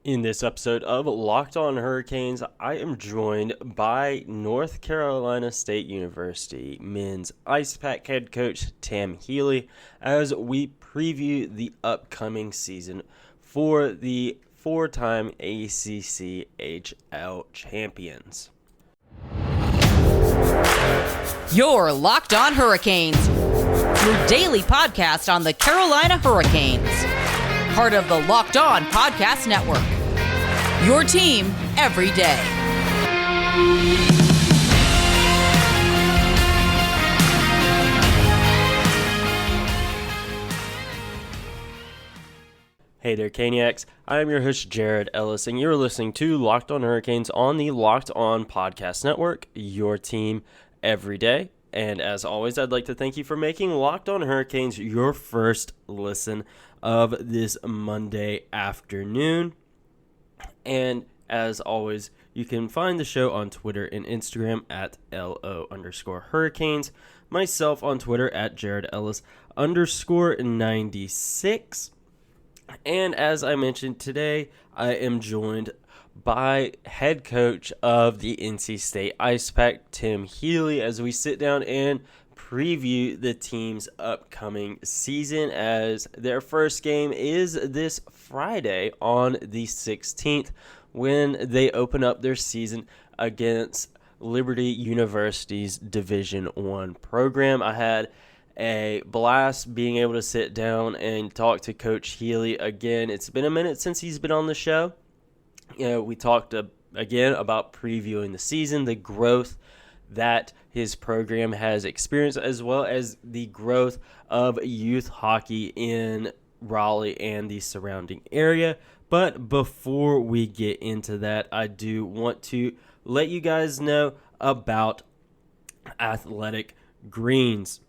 In this episode of Locked On Hurricanes, I am joined by North Carolina State University men's Icepack head coach Tim Healy as we preview the upcoming season for the four-time ACCHL champions. You're Locked On Hurricanes, your daily podcast on the Carolina Hurricanes. Part of the Locked On Podcast Network. Your team every day. Hey there, Caniacs. I am your host, Jared Ellis, and you're listening to Locked On Hurricanes on the Locked On Podcast Network, your team every day. And as always, I'd like to thank you for making Locked On Hurricanes your first listen of this Monday afternoon. And as always, you can find the show on Twitter and Instagram at LO_Hurricanes. Myself on Twitter at JaredEllis_96. And as I mentioned today, I am joined by head coach of the NC State Icepack, Tim Healy, as we sit down and preview the team's upcoming season, as their first game is this Friday on the 16th when they open up their season against Liberty University's Division I program. I had a blast being able to sit down and talk to Coach Healy again. It's been a minute since he's been on the show. We talked again about previewing the season, the growth that his program has experienced, as well as the growth of youth hockey in Raleigh and the surrounding area. But before we get into that, I do want to let you guys know about Athletic Greens.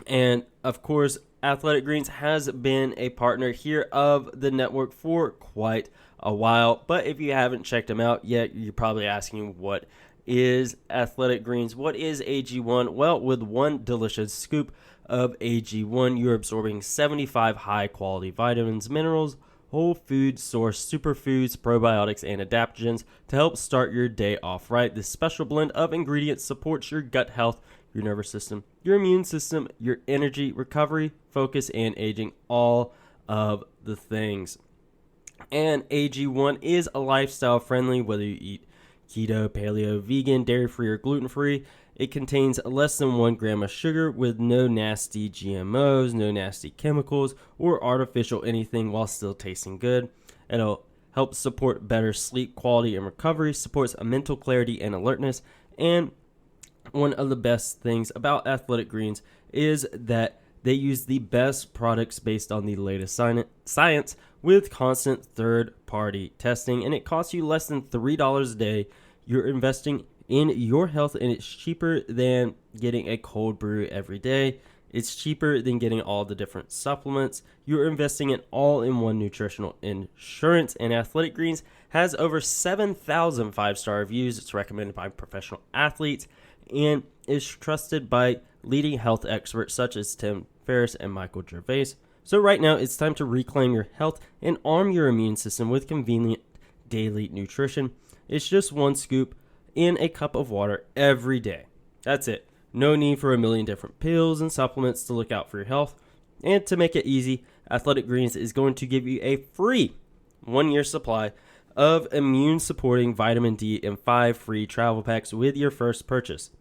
And of course, Athletic Greens has been a partner here of the network for quite a while. But if you haven't checked them out yet, you're probably asking, what is Athletic Greens? What is AG1? Well, with one delicious scoop of AG1, you're absorbing 75 high-quality vitamins, minerals, whole food source superfoods, probiotics, and adaptogens to help start your day off right. This special blend of ingredients supports your gut health, your nervous system, your immune system, your energy, recovery, focus, and aging, all of the things. And AG1 is a lifestyle friendly, whether you eat keto, paleo, vegan, dairy-free, or gluten-free. It contains less than 1 gram of sugar with no nasty GMOs, no nasty chemicals, or artificial anything while still tasting good. It'll help support better sleep quality and recovery, supports mental clarity and alertness, and one of the best things about Athletic Greens is that they use the best products based on the latest science with constant third-party testing, and it costs you less than $3 a day. You're investing in your health, and it's cheaper than getting a cold brew every day. It's cheaper than getting all the different supplements. You're investing in all-in-one nutritional insurance, and Athletic Greens has over 7,000 five-star reviews. It's recommended by professional athletes and is trusted by leading health experts such as Tim Ferriss and Michael Gervais. So right now, it's time to reclaim your health and arm your immune system with convenient daily nutrition. It's just one scoop in a cup of water every day. That's it. No need for a million different pills and supplements to look out for your health. And to make it easy, Athletic Greens is going to give you a free 1-year supply of immune-supporting vitamin D and 5 free travel packs with your first purchase.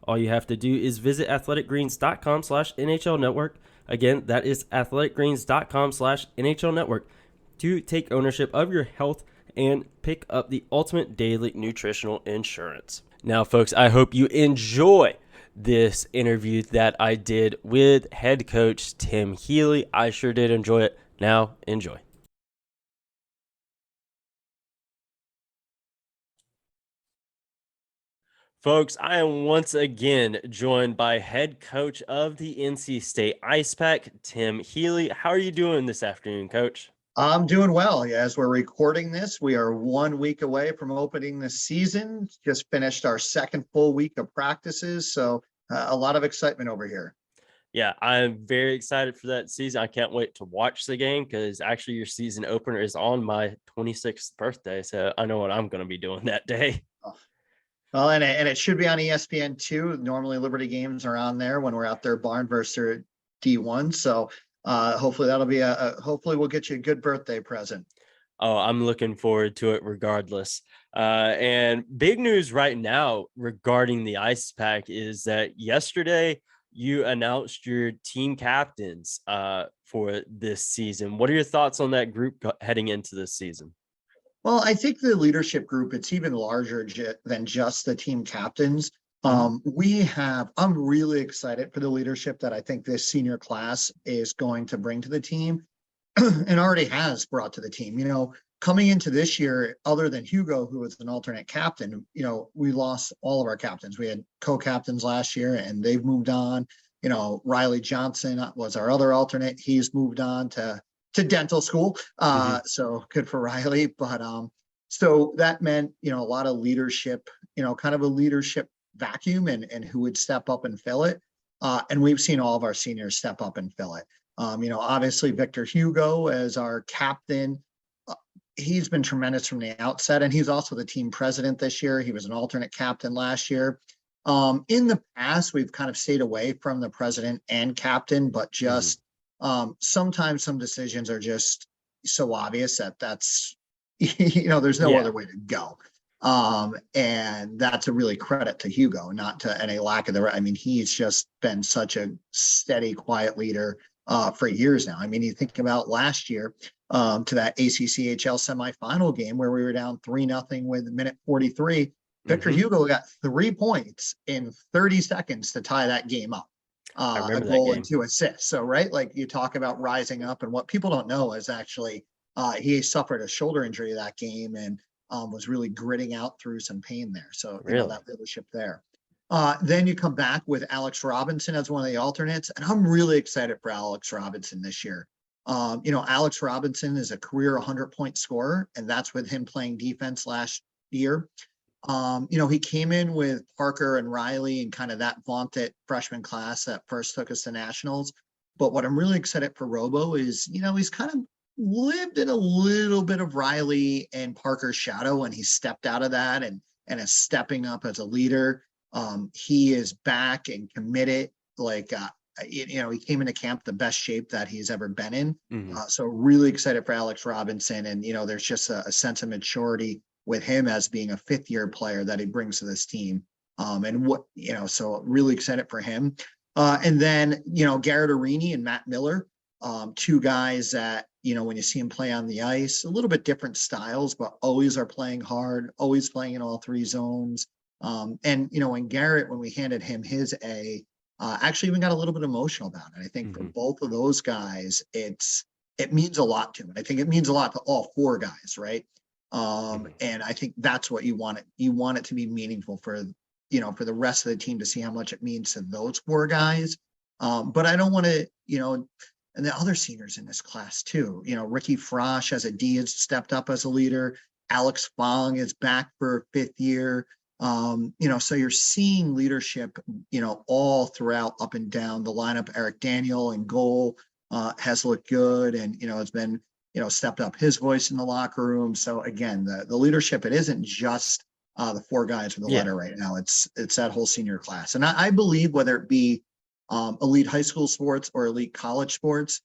All you have to do is visit athleticgreens.com/NHL Network. Again, that is athleticgreens.com/NHL Network to take ownership of your health and pick up the ultimate daily nutritional insurance. Now, folks, I hope you enjoy this interview that I did with head coach Tim Healy. I sure did enjoy it. Now, enjoy. Folks, I am once again joined by head coach of the NC State Icepack, Tim Healy. How are you doing this afternoon, Coach? I'm doing well. As we're recording this, we are 1 week away from opening the season. Just finished our second full week of practices, so a lot of excitement over here. Yeah, I'm very excited for that season. I can't wait to watch the game because actually your season opener is on my 26th birthday. So I know what I'm going to be doing that day. Well, and it should be on ESPN too. Normally Liberty games are on there when we're out there barn versus D1. So hopefully that'll be hopefully we'll get you a good birthday present. Oh, I'm looking forward to it regardless. And big news right now regarding the Ice Pack is that yesterday you announced your team captains for this season. What are your thoughts on that group heading into this season? Well, I think the leadership group, it's even larger than just the team captains. I'm really excited for the leadership that I think this senior class is going to bring to the team and already has brought to the team. Coming into this year, other than Hugo, who was an alternate captain, we lost all of our captains. We had co-captains last year and they've moved on. Riley Johnson was our other alternate. He's moved on to dental school. So good for Riley. But so that meant, a lot of leadership, kind of a leadership vacuum and who would step up and fill it. And we've seen all of our seniors step up and fill it. Obviously Victor Hugo as our captain. He's been tremendous from the outset, and he's also the team president this year. He was an alternate captain last year. In the past, we've kind of stayed away from the president and captain, but just sometimes some decisions are just so obvious that's there's no other way to go. And that's a really credit to Hugo, not to any lack of he's just been such a steady, quiet leader for years now. You think about last year to that ACCHL semifinal game where we were down 3-0 with minute 43. Victor Hugo got 3 points in 30 seconds to tie that game up. A goal and 2 assists. So, right, like you talk about rising up, and what people don't know is actually he suffered a shoulder injury that game and was really gritting out through some pain there. So, that leadership there. Then you come back with Alex Robinson as one of the alternates, and I'm really excited for Alex Robinson this year. Alex Robinson is a career 100-point scorer, and that's with him playing defense last year. He came in with Parker and Riley and kind of that vaunted freshman class that first took us to nationals. But what I'm really excited for Robo is, he's kind of lived in a little bit of Riley and Parker's shadow, and he stepped out of that and is stepping up as a leader. He is back and committed. He came into camp the best shape that he's ever been in. So really excited for Alex Robinson. And, there's just a sense of maturity with him as being a 5th-year player that he brings to this team. So really excited for him. And then, Garrett Arini and Matt Miller, 2 guys that, when you see him play on the ice, a little bit different styles, but always are playing hard, always playing in all 3 zones. When Garrett, when we handed him his A, actually even got a little bit emotional about it. I think for both of those guys, it means a lot to him. I think it means a lot to all 4 guys, right? And I think that's what you want it. You want it to be meaningful for the rest of the team to see how much it means to those 4 guys. But I don't want to, and the other seniors in this class too, Ricky Frosch as a D has stepped up as a leader. Alex Fong is back for 5th year. So you're seeing leadership, all throughout up and down the lineup. Eric Daniel in goal has looked good and, has been, stepped up his voice in the locker room. So again, the leadership, it isn't just the 4 guys with the letter right now. It's that whole senior class. And I believe whether it be elite high school sports or elite college sports,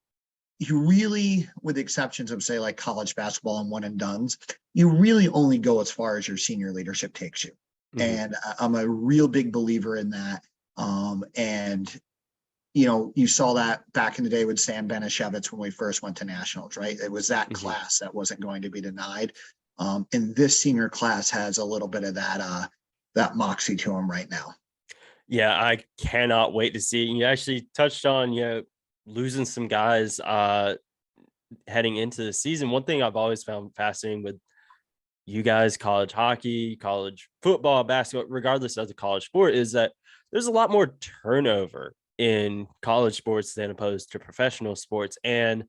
you really, with the exceptions of say like college basketball and one and dones, you really only go as far as your senior leadership takes you. And I'm a real big believer in that. You saw that back in the day with Sam Benishevitz when we first went to nationals, right? It was that class that wasn't going to be denied. And this senior class has a little bit of that moxie to them right now. Yeah, I cannot wait to see. You actually touched on, losing some guys heading into the season. One thing I've always found fascinating with you guys, college hockey, college football, basketball, regardless of the college sport, is that there's a lot more turnover in college sports than opposed to professional sports. And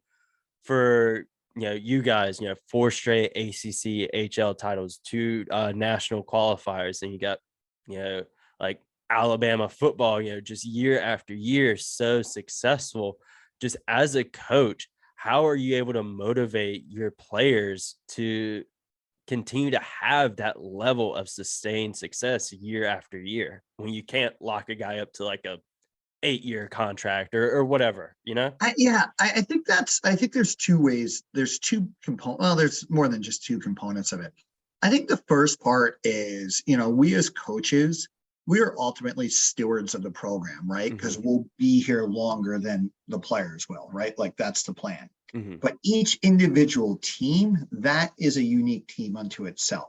for you guys, 4 straight ACC HL titles, 2 national qualifiers, and you got like Alabama football, just year after year, so successful. Just as a coach, how are you able to motivate your players to continue to have that level of sustained success year after year when you can't lock a guy up to like a 8-year contract or whatever, I think there's two ways. There's two components. Well, there's more than just two components of it. I think the first part is, we as coaches, we are ultimately stewards of the program, right? Because we'll be here longer than the players will, right? Like that's the plan. But each individual team, that is a unique team unto itself.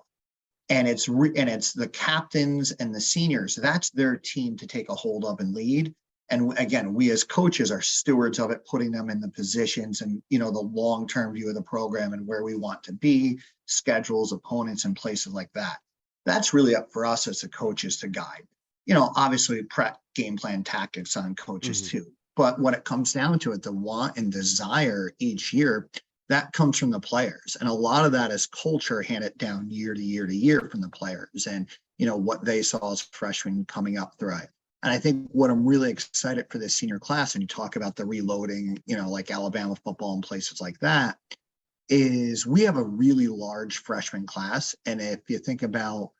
And it's the captains and the seniors, that's their team to take a hold of and lead. And again, we as coaches are stewards of it, putting them in the positions and, the long-term view of the program and where we want to be, schedules, opponents, and places like that. That's really up for us as the coaches to guide. Obviously prep game plan tactics on coaches too. But when it comes down to it, the want and desire each year, that comes from the players. And a lot of that is culture handed down year to year to year from the players and, what they saw as freshmen coming up through it. And I think what I'm really excited for this senior class, and you talk about the reloading, like Alabama football and places like that, is we have a really large freshman class. And if you think about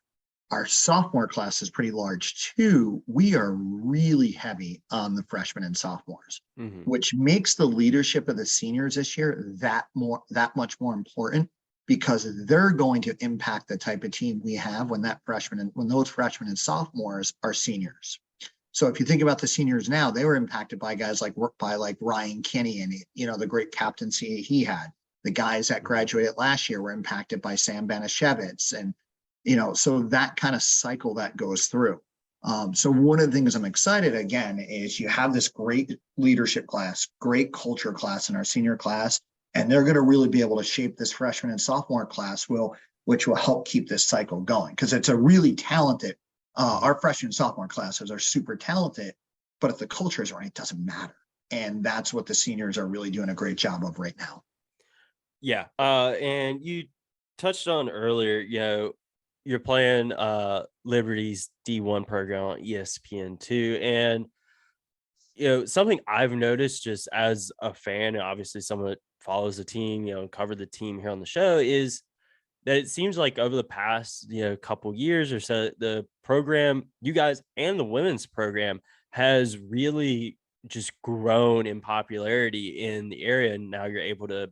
our sophomore class is pretty large too, we are really heavy on the freshmen and sophomores, which makes the leadership of the seniors this year that much more important, because they're going to impact the type of team we have when those freshmen and sophomores are seniors. So if you think about the seniors now, they were impacted by guys like Ryan Kinney and, the great captaincy he had. The guys that graduated last year were impacted by Sam Banashevitz. And, so that kind of cycle that goes through. So one of the things I'm excited again is you have this great leadership class, great culture class in our senior class, and they're going to really be able to shape this freshman and sophomore class, which will help keep this cycle going, because it's a really talented. Our freshman and sophomore classes are super talented, but if the culture is right, it doesn't matter. And that's what the seniors are really doing a great job of right now. Yeah. And you touched on earlier, you're playing Liberty's D1 program on ESPN2. And, something I've noticed just as a fan, and obviously someone that follows the team, and covered the team here on the show, is that it seems like over the past, couple years or so, the program, you guys and the women's program, has really just grown in popularity in the area. And now you're able to,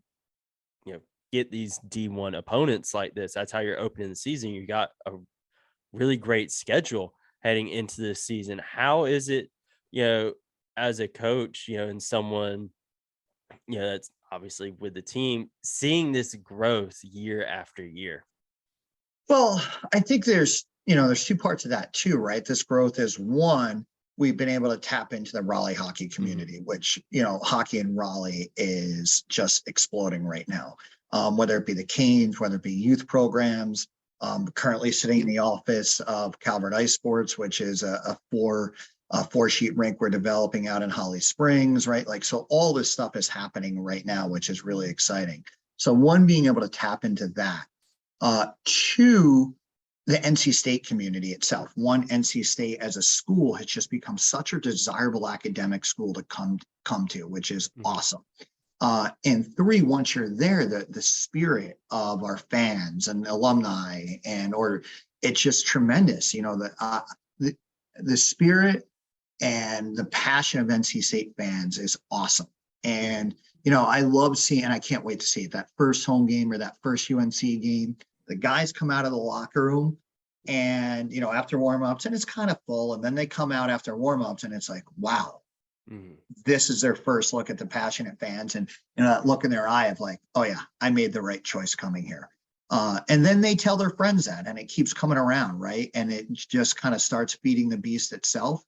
get these D1 opponents like this. That's how you're opening the season. You got a really great schedule heading into this season. How is it, as a coach, and someone, that's obviously with the team, seeing this growth year after year? Well, I think there's two parts of that too, right? This growth is one, we've been able to tap into the Raleigh hockey community, which, hockey in Raleigh is just exploding right now. Whether it be the Canes, whether it be youth programs, currently sitting in the office of Calvert Ice Sports, which is a four-sheet rink we're developing out in Holly Springs, right? So all this stuff is happening right now, which is really exciting. So one, being able to tap into that. Two, the NC State community itself. One, NC State as a school has just become such a desirable academic school to come to, which is awesome. And three, once you're there, the spirit of our fans and alumni it's just tremendous. The spirit and the passion of NC State fans is awesome. And, I love seeing, and I can't wait to see it, that first home game or that first UNC game. The guys come out of the locker room and, after warmups, and it's kind of full. And then they come out after warmups and it's like, wow. This is their first look at the passionate fans, and that look in their eye of like, oh yeah, I made the right choice coming here. And then they tell their friends that, and it keeps coming around, right? And it just kind of starts feeding the beast itself.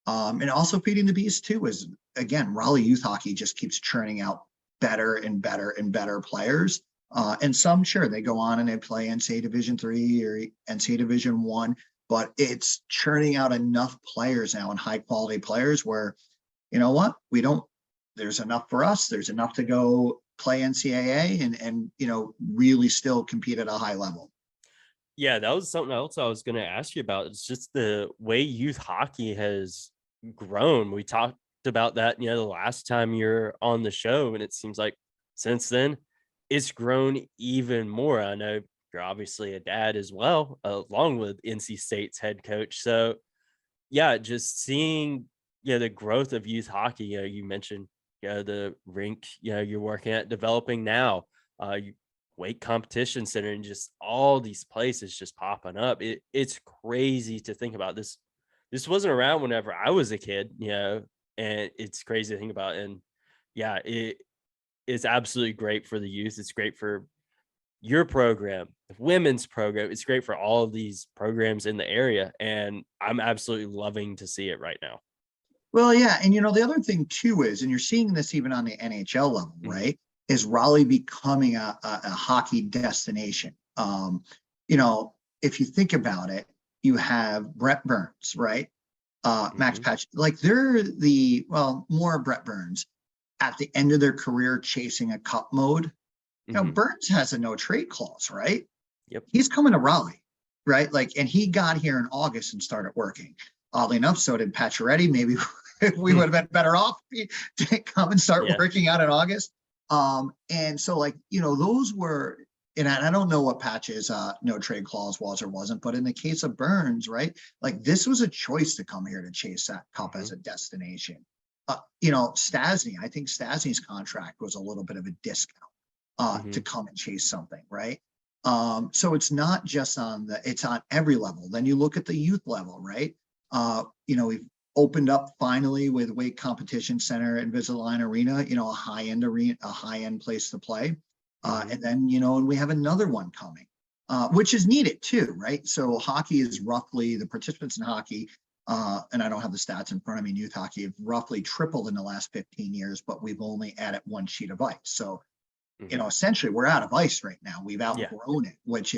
And also feeding the beast too is, again, Raleigh youth hockey just keeps churning out better and better and better players. And some, sure, they go on and they play NCAA Division III or NCAA Division I, but it's churning out enough players now and high quality players where, there's enough for us. There's enough to go play NCAA and really still compete at a high level. Yeah, that was something else I was going to ask you about. It's just the way youth hockey has grown. We talked about that, the last time you're on the show, and it seems like since then it's grown even more. I know you're obviously a dad as well, along with NC State's head coach. So, yeah, just seeing, the growth of youth hockey. You mentioned, the rink, you're working at developing now. Weight competition center and just all these places just popping up. It's crazy to think about this. This wasn't around whenever I was a kid, and it's crazy to think about. And yeah, it's absolutely great for the youth. It's great for your program, the women's program. It's great for all of these programs in the area. And I'm absolutely loving to see it right now. Well, yeah. And, the other thing too is, and you're seeing this even on the NHL level, Mhm. right? Is Raleigh becoming a hockey destination. If you think about it, you have Brett Burns, right? Max Mhm. Patch, like more Brett Burns at the end of their career chasing a cup mode. Mhm. Burns has a no trade clause, right? Yep. He's coming to Raleigh, right? And he got here in August and started working. Oddly enough, so did Pacioretty. Maybe we would have been better off to come and start Yeah. working out in August. And so those were, and I don't know what Patch's no trade clause was or wasn't, but in the case of Burns, right? Like this was a choice to come here to chase that cup as Mhm. a destination. Stastny, I think Stastny's contract was a little bit of a discount to Mhm. come and chase something, right? So it's not just it's on every level. Then you look at the youth level, right? We've opened up finally with Weight Competition Center and Invisalign Arena, a high-end arena, a high-end place to play. Mhm. And then, and we have another one coming, which is needed too, right? So hockey is roughly, the participants in hockey, and I don't have the stats in front of me, in youth hockey have roughly tripled in the last 15 years, but we've only added one sheet of ice. So Mhm. essentially we're out of ice right now. We've Yeah. outgrown it, which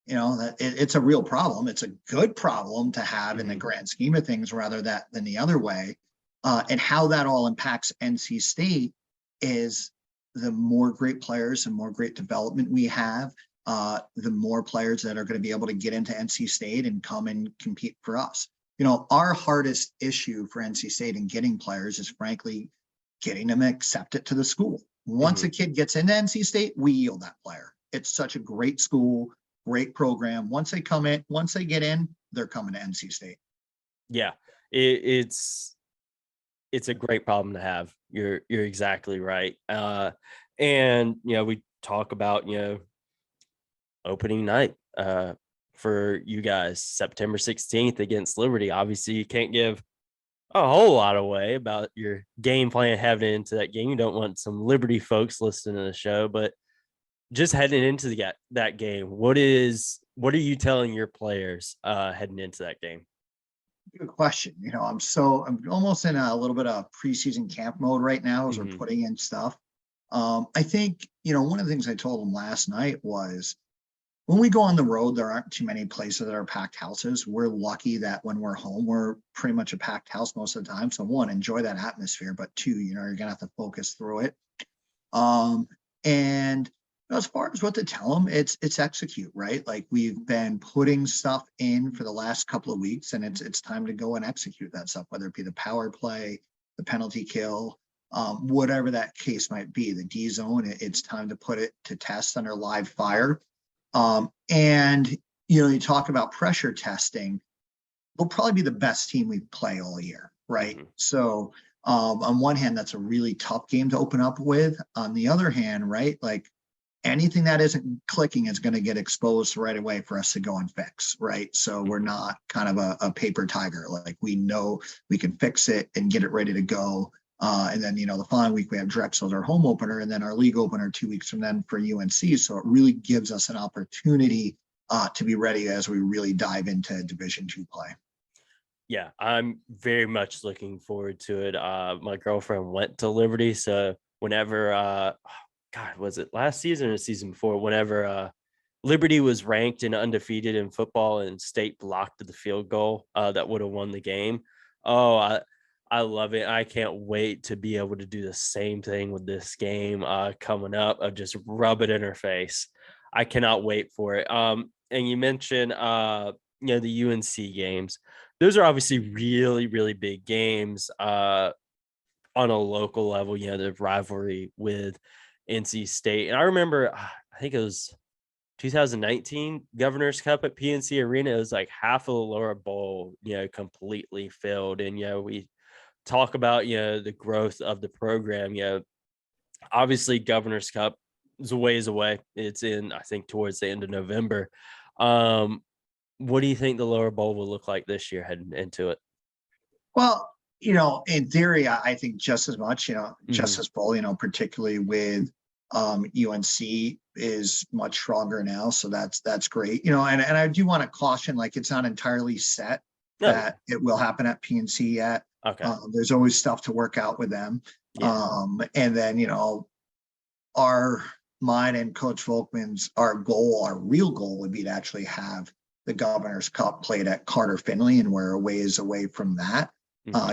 it's a real problem. It's a good problem to have in the Mhm. grand scheme of things, rather than the other way. And how that all impacts NC State is the more great players and more great development we have, the more players that are going to be able to get into NC State and come and compete for us. Our hardest issue for NC State in getting players is frankly getting them accepted to the school. Once a Mhm. kid gets into NC State, we yield that player. It's such a great school, great program. Once they get in, they're coming to NC State. Yeah. It's a great problem to have. You're exactly right. And we talk about, opening night for you guys, September 16th against Liberty. Obviously, you can't give a whole lot away about your game plan heading into that game. You don't want some Liberty folks listening to the show, but just heading into that game, what are you telling your players heading into that game? Good question. I'm almost in a little bit of preseason camp mode right now as we're Mhm. putting in stuff. I think, one of the things I told them last night was when we go on the road, there aren't too many places that are packed houses. We're lucky that when we're home, we're pretty much a packed house most of the time. So one, enjoy that atmosphere, but two, you're gonna have to focus through it. And as far as what to tell them, it's execute, right? Like we've been putting stuff in for the last couple of weeks, and it's time to go and execute that stuff, whether it be the power play, the penalty kill, whatever that case might be, the D zone. It's time to put it to test under live fire. And you talk about pressure testing. We'll probably be the best team we play all year, right? Mhm. So on one hand, that's a really tough game to open up with. On the other hand, right, like anything that isn't clicking is going to get exposed right away for us to go and fix, right? So we're Mhm. not kind of a paper tiger. Like we know we can fix it and get it ready to go. And then, the following week we have Drexel as our home opener, and then our league opener 2 weeks from then for UNC. So it really gives us an opportunity to be ready as we really dive into Division II play. Yeah, I'm very much looking forward to it. My girlfriend went to Liberty, so whenever God, was it last season or season before? Whenever Liberty was ranked and undefeated in football, and State blocked the field goal that would have won the game. Oh, I love it. I can't wait to be able to do the same thing with this game coming up. Of just rub it in her face. I cannot wait for it. And you mentioned, the UNC games. Those are obviously really, really big games on a local level, the rivalry with NC State. And I remember, I think it was 2019 Governor's Cup at PNC Arena. It was like half of the lower bowl, completely filled. And, we talk about, the growth of the program. Obviously Governor's Cup is a ways away. It's in, I think, towards the end of November. What do you think the lower bowl will look like this year heading into it? Well, in theory, I think just as much, just as full, particularly with UNC is much stronger now. So that's great. And I do want to caution, like, it's not entirely set that it will happen at PNC yet. Okay. There's always stuff to work out with them. Yeah. And then, mine and Coach Volkman's, our real goal would be to actually have the Governor's Cup played at Carter Finley, and we're a ways away from that.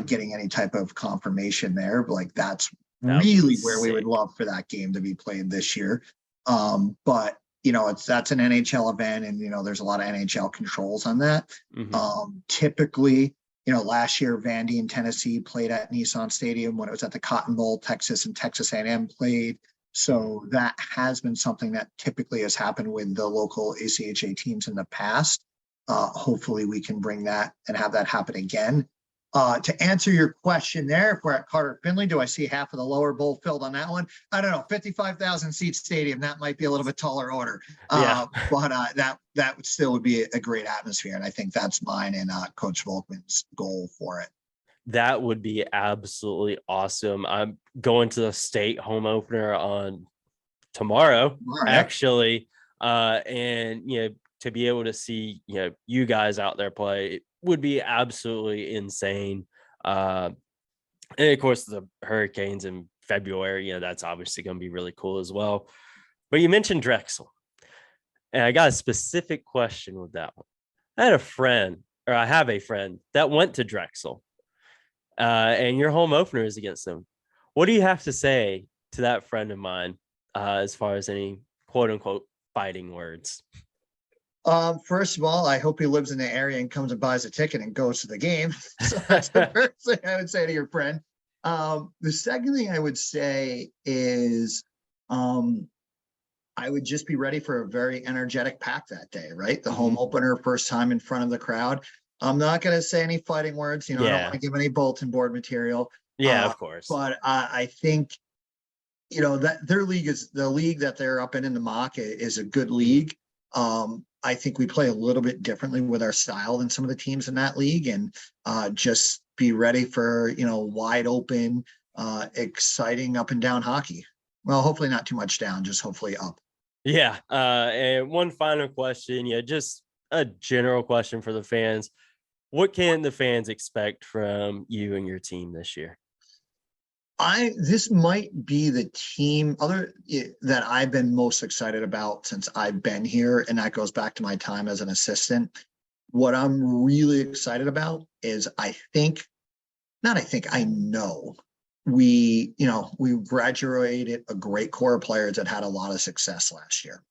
Getting any type of confirmation there, like that's really where we would love for that game to be played this year. But that's an NHL event, and there's a lot of NHL controls on that. Typically, last year Vandy and Tennessee played at Nissan Stadium. When it was at the Cotton Bowl, Texas and Texas A&M played. So that has been something that typically has happened with the local ACHA teams in the past. Hopefully we can bring that and have that happen again. To answer your question there, if we're at Carter Finley, do I see half of the lower bowl filled on that one? I don't know, 55,000 seat stadium, that might be a little bit taller order. But that still would be a great atmosphere. And I think that's mine and Coach Volkman's goal for it. That would be absolutely awesome. I'm going to the state home opener on tomorrow, actually. And, to be able to see, you guys out there play would be absolutely insane. And of course, the Hurricanes in February, that's obviously going to be really cool as well. But you mentioned Drexel, and I got a specific question with that one. I have a friend that went to Drexel, and your home opener is against them. What do you have to say to that friend of mine as far as any quote unquote fighting words? First of all, I hope he lives in the area and comes and buys a ticket and goes to the game. So that's the first thing I would say to your friend. The second thing I would say is, I would just be ready for a very energetic pack that day, right? The home opener, first time in front of the crowd. I'm not going to say any fighting words. I don't want to give any bulletin board material. Yeah, of course. But I think, that their league is the league that they're up in the mock is a good league. I think we play a little bit differently with our style than some of the teams in that league, and just be ready for, wide open, exciting up and down hockey. Well, hopefully not too much down, just hopefully up. Yeah. And one final question. Just a general question for the fans. What can the fans expect from you and your team this year? This might be the team that I've been most excited about since I've been here. And that goes back to my time as an assistant. What I'm really excited about is I know we graduated a great core of players that had a lot of success last year.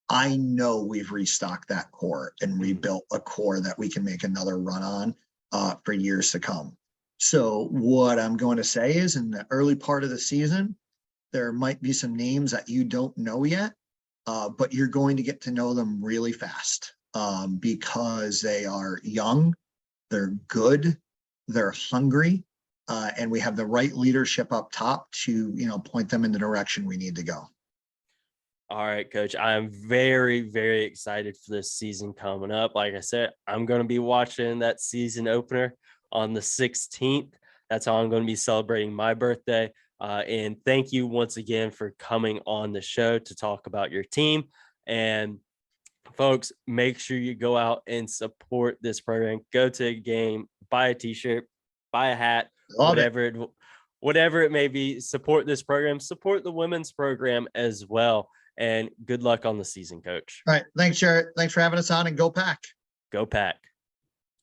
I know we've restocked that core and rebuilt a core that we can make another run on for years to come. So what I'm going to say is, in the early part of the season, there might be some names that you don't know yet, but you're going to get to know them really fast because they are young, they're good, they're hungry, and we have the right leadership up top to, point them in the direction we need to go. All right, Coach. I'm very, very excited for this season coming up. Like I said, I'm going to be watching that season opener on the 16th. That's how I'm going to be celebrating my birthday. And thank you once again for coming on the show to talk about your team. And folks, make sure you go out and support this program. Go to a game, buy a t-shirt, buy a hat, whatever it may be. Support this program, support the women's program as well. And good luck on the season, Coach. All right. Thanks, Jarrett. Thanks for having us on, and go Pack. Go Pack.